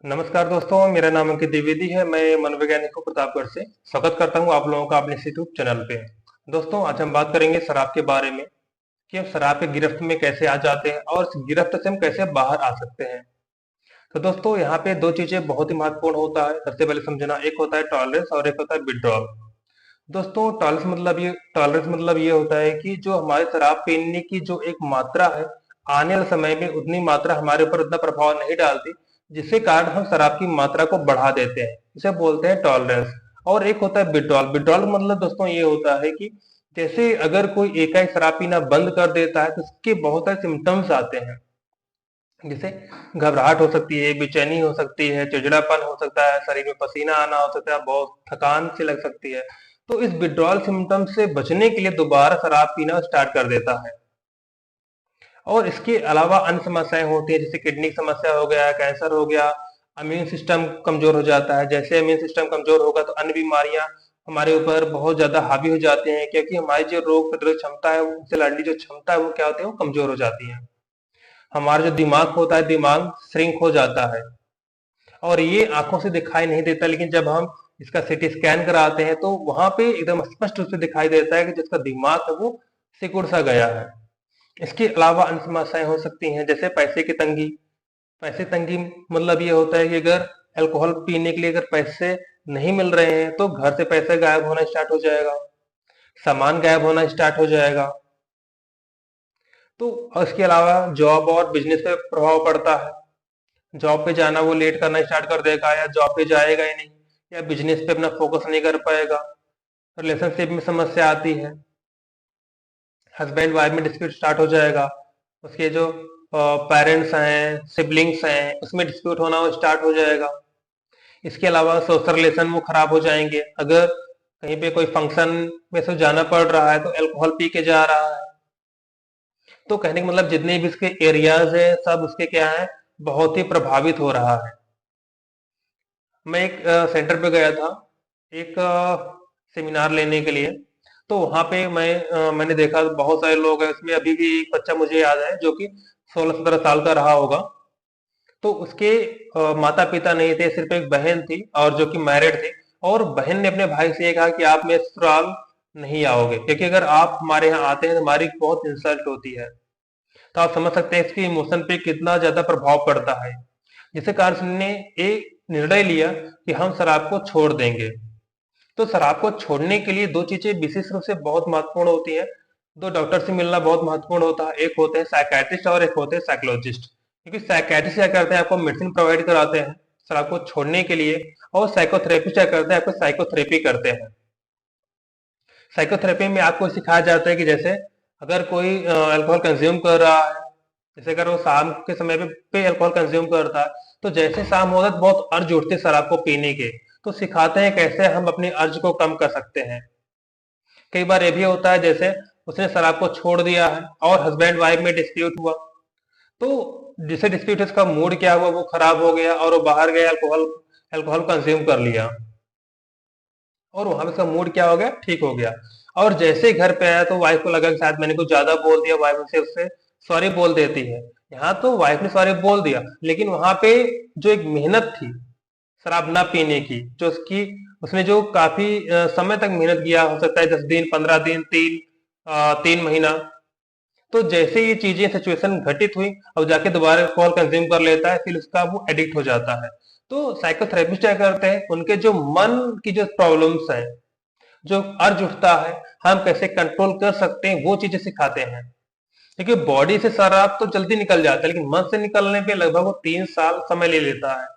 नमस्कार दोस्तों, मेरा नाम अंकित द्विवेदी है। मैं मनोवैज्ञानिक हूँ प्रतापगढ़ से। स्वागत करता हूँ आप लोगों का अपने इस यूट्यूब चैनल पे। दोस्तों, आज हम बात करेंगे शराब के बारे में कि हम शराब के गिरफ्त में कैसे आ जाते हैं और इस गिरफ्त से हम कैसे बाहर आ सकते हैं। तो दोस्तों, यहाँ पे दो चीजें बहुत ही महत्वपूर्ण होता है। सबसे पहले समझना, एक होता है टॉलरेंस और एक होता है विड्रॉल। दोस्तों, टॉलरेंस मतलब ये होता है कि जो हमारे शराब पीने की जो एक मात्रा है, आने वाले समय में उतनी मात्रा हमारे ऊपर उतना प्रभाव नहीं डालती, जिसके कारण हम शराब की मात्रा को बढ़ा देते हैं। इसे बोलते हैं टॉलरेंस। और एक होता है विड्रॉल। विड्रॉल मतलब दोस्तों ये होता है कि जैसे अगर कोई एकाएक शराब पीना बंद कर देता है तो उसके बहुत सारे सिम्टम्स आते हैं। जैसे घबराहट हो सकती है, बेचैनी हो सकती है, चिड़चिड़ापन हो सकता है, शरीर में पसीना आना हो सकता है, बहुत थकान सी लग सकती है। तो इस विड्रॉल सिम्टम्स से बचने के लिए दोबारा शराब पीना स्टार्ट कर देता है। और इसके अलावा अन्य समस्याएं होती है, जैसे किडनी की समस्या हो गया, कैंसर हो गया, इम्यून सिस्टम कमजोर हो जाता है। जैसे इम्यून सिस्टम कमजोर होगा तो अन्य बीमारियां हमारे ऊपर बहुत ज्यादा हावी हो जाती हैं, क्योंकि हमारी जो रोग प्रतिरोधक क्षमता है, उनसे लड़ने जो क्षमता है वो क्या होती है, वो कमजोर हो जाती है। हमारा जो दिमाग होता है, दिमाग श्रिंक हो जाता है। और ये आंखों से दिखाई नहीं देता, लेकिन जब हम इसका सीटी स्कैन कराते हैं तो वहां पे एकदम स्पष्ट रूप से दिखाई देता है कि जिसका दिमाग है वो सिकुड़ सा गया है। इसके अलावा अन्य समस्याएं हो सकती हैं, जैसे पैसे की तंगी। पैसे तंगी मतलब ये होता है कि अगर अल्कोहल पीने के लिए अगर पैसे नहीं मिल रहे हैं तो घर से पैसे गायब होना स्टार्ट हो जाएगा, सामान गायब होना स्टार्ट हो जाएगा। तो इसके अलावा जॉब और बिजनेस पे प्रभाव पड़ता है। जॉब पे जाना वो लेट करना स्टार्ट कर देगा, या जॉब पे जाएगा ही नहीं, या बिजनेस पे अपना फोकस नहीं कर पाएगा। रिलेशनशिप में समस्या आती है, हस्बैंड वाइफ में डिस्प्यूट स्टार्ट हो जाएगा। उसके जो पेरेंट्स हैं, सिबलिंग्स हैं, उसमें डिस्प्यूट होना वो स्टार्ट हो जाएगा। इसके अलावा सोशल रिलेशन वो खराब हो जाएंगे। अगर कहीं पे कोई फंक्शन में से जाना पड़ रहा है तो अल्कोहल पी के जा रहा है, तो कहने का मतलब जितने भी इसके एरियाज है सब उसके क्या है, बहुत ही प्रभावित हो रहा है। मैं एक सेंटर पे गया था, एक सेमिनार लेने के लिए। तो वहां पे मैंने देखा बहुत सारे लोग हैं, उसमें अभी भी एक बच्चा मुझे याद है जो कि 16-17 साल का रहा होगा। तो उसके माता पिता नहीं थे, सिर्फ एक बहन थी और जो कि मैरिड थी। और बहन ने अपने भाई से ये कहा कि आप मेरे ससुराल नहीं आओगे, क्योंकि अगर आप हमारे यहाँ आते हैं तो हमारी बहुत इंसल्ट होती है। तो आप समझ सकते हैं इसकी इमोशन पे कितना ज्यादा प्रभाव पड़ता है। जिसके कारण से हमने एक निर्णय लिया कि हम शराब को छोड़ देंगे। तो शराब को छोड़ने के लिए दो चीजें विशेष रूप से बहुत महत्वपूर्ण होती हैं। दो डॉक्टर से मिलना बहुत महत्वपूर्ण होता है। एक होते हैं साइकेट्रिस्ट और एक होते हैं साइकोलॉजिस्ट। क्योंकि साइकेट्रिस्ट क्या करते हैं, आपको मेडिसिन प्रोवाइड कराते हैं शराब को छोड़ने के लिए। और साइकोथेरेपिस्ट क्या करते हैं, आपको साइकोथेरेपी करते हैं। साइकोथेरेपी में आपको सिखाया जाता है कि जैसे अगर कोई अल्कोहल कंज्यूम कर रहा है, जैसे अगर वो शाम के समय पे अल्कोहल कंज्यूम करता है, तो जैसे शाम होता है तो बहुत अर्ज उठते हैं शराब को पीने के। तो सिखाते हैं कैसे हम अपने अर्ज को कम कर सकते हैं। कई बार ये भी होता है, जैसे उसने शराब को छोड़ दिया है और हस्बैंड वाइफ में डिस्प्यूट हुआ, तो जिसे डिस्प्यूट उसका मूड क्या हुआ, वो खराब हो गया और वो बाहर गया, अल्कोहल अल्कोहल कंज्यूम कर लिया। और वहां पे उसका मूड क्या हो गया, ठीक हो गया। और जैसे ही घर पे आया तो वाइफ को लगा कि शायद मैंने कुछ ज्यादा बोल दिया, वाइफ से उससे सॉरी बोल देती है। यहाँ तो वाइफ ने सॉरी बोल दिया, लेकिन वहां पे जो एक मेहनत थी शराब ना पीने की, जो उसकी उसने जो काफी समय तक मेहनत किया, हो सकता है 10 दिन, 15 दिन, 3 महीना। तो जैसे ये चीजें सिचुएशन घटित हुई, अब जाके दोबारा अल्कोहल कंज्यूम कर लेता है, फिर उसका वो एडिक्ट हो जाता है। तो साइकोथेरेपिस्ट क्या करते हैं, उनके जो मन की जो प्रॉब्लम्स है, जो अर्ज उठता है, हम कैसे कंट्रोल कर सकते हैं, वो चीजें सिखाते हैं। क्योंकि बॉडी से शराब तो जल्दी निकल जाता है, लेकिन मन से निकलने पे लगभग वो 3 साल समय ले लेता है।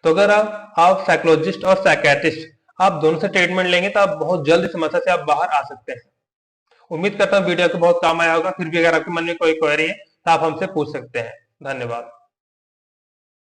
तो अगर आप साइकोलॉजिस्ट और साइकेट्रिस्ट आप दोनों से ट्रीटमेंट लेंगे तो आप बहुत जल्द इस समस्या से आप बाहर आ सकते हैं। उम्मीद करता हूँ वीडियो आपको बहुत काम आया होगा। फिर भी अगर आपके मन में कोई क्वेरी है तो आप हमसे पूछ सकते हैं। धन्यवाद।